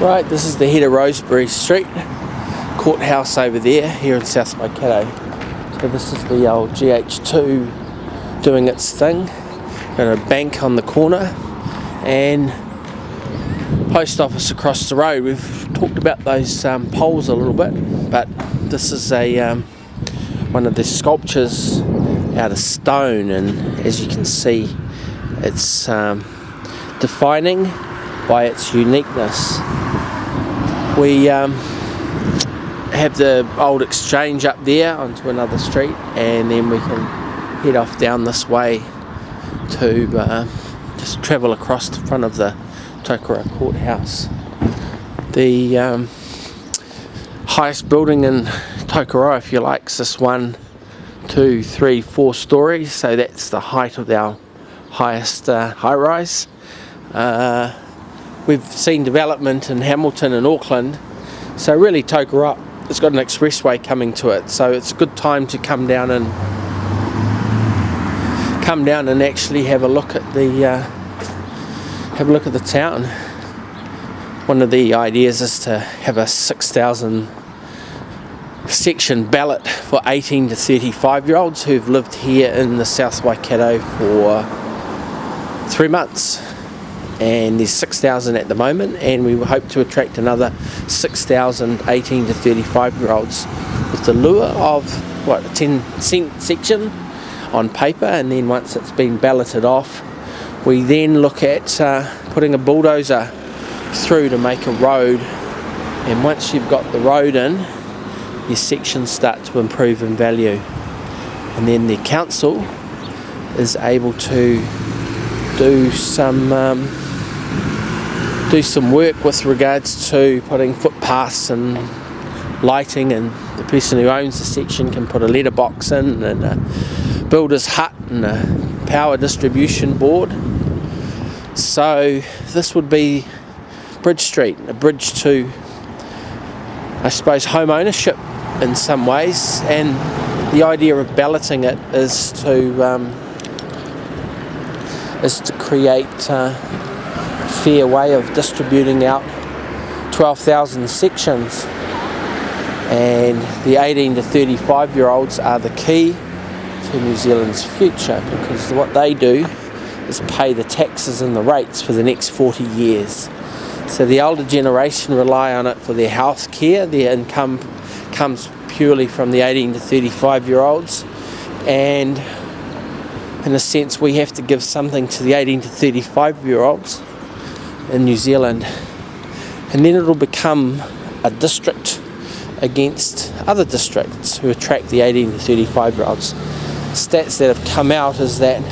Right, this is the head of Rosebery Street, courthouse over there, here in South Waikato. So this is the old GH2 doing its thing. Got a bank on the corner and post office across the road. We've talked about those poles a little bit, but this is a one of the sculptures out of stone, and as you can see, it's defining by its uniqueness. We have the old exchange up there onto another street, and then we can head off down this way to just travel across the front of the Tokoroa Courthouse. The highest building in Tokoroa, if you like, is this 1, 2, 3, 4 stories, so that's the height of our highest high-rise. We've seen development in Hamilton and Auckland, so really Tokoroa has got an expressway coming to it, so it's a good time to come down and actually have a look at the town. One of the ideas is to have a 6,000 section ballot for 18 to 35 year olds who've lived here in the South Waikato for 3 months. And there's 6,000 at the moment, and we hope to attract another 6,000 18 to 35 year olds with the lure of a 10-cent section on paper, and then once it's been balloted off, we then look at putting a bulldozer through to make a road, and once you've got the road in, your sections start to improve in value, and then the council is able to do some work with regards to putting footpaths and lighting, and the person who owns the section can put a letterbox in and a builder's hut and a power distribution board. So this would be Bridge Street, a bridge to, I suppose, home ownership in some ways, and the idea of balloting it is to create a fair way of distributing out 12,000 sections, and the 18 to 35 year olds are the key to New Zealand's future, because what they do is pay the taxes and the rates for the next 40 years. So the older generation rely on it for their health care. Their income comes purely from the 18 to 35 year olds, and in a sense we have to give something to the 18 to 35 year olds in New Zealand, and then it'll become a district against other districts who attract the 18 to 35 year olds. Stats that have come out is that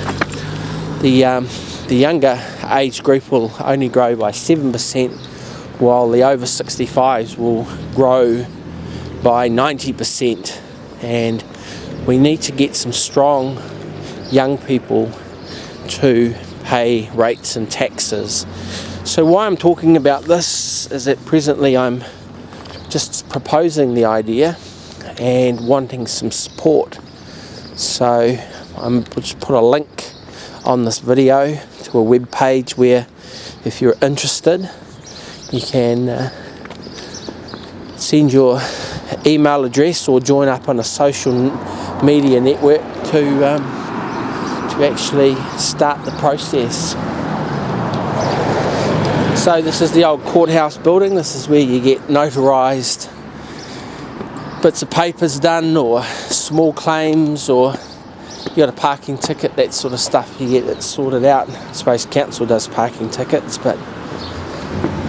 the younger age group will only grow by 7%, while the over 65s will grow by 90%, and we need to get some strong young people to pay rates and taxes. So why I'm talking about this is that presently I'm just proposing the idea and wanting some support. So I'm just put a link on this video to a web page where, if you're interested, you can send your email address or join up on a social media network to actually start the process. So this is the old courthouse building. This is where you get notarised bits of papers done, or small claims, or you got a parking ticket, that sort of stuff, you get it sorted out. I suppose council does parking tickets,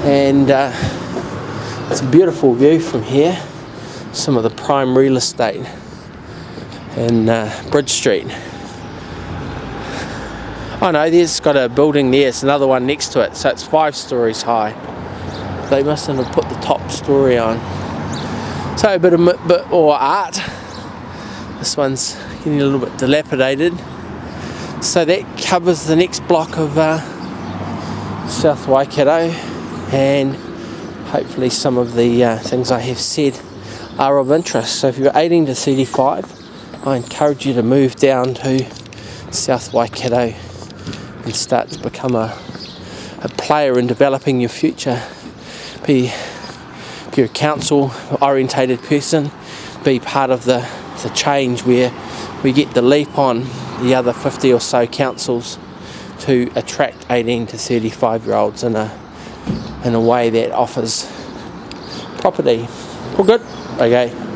and it's a beautiful view from here, some of the prime real estate in Bridge Street. Oh no, there's got a building there, it's another one next to it, so it's 5 stories high. They mustn't have put the top story on. So a bit more art. This one's getting a little bit dilapidated. So that covers the next block of South Waikato, and hopefully some of the things I have said are of interest. So if you're 18 to 35, I encourage you to move down to South Waikato and start to become a player in developing your future. if you're a council orientated person, be part of the change where we get the leap on the other 50 or so councils to attract 18 to 35 year olds in a way that offers property. All good? Okay.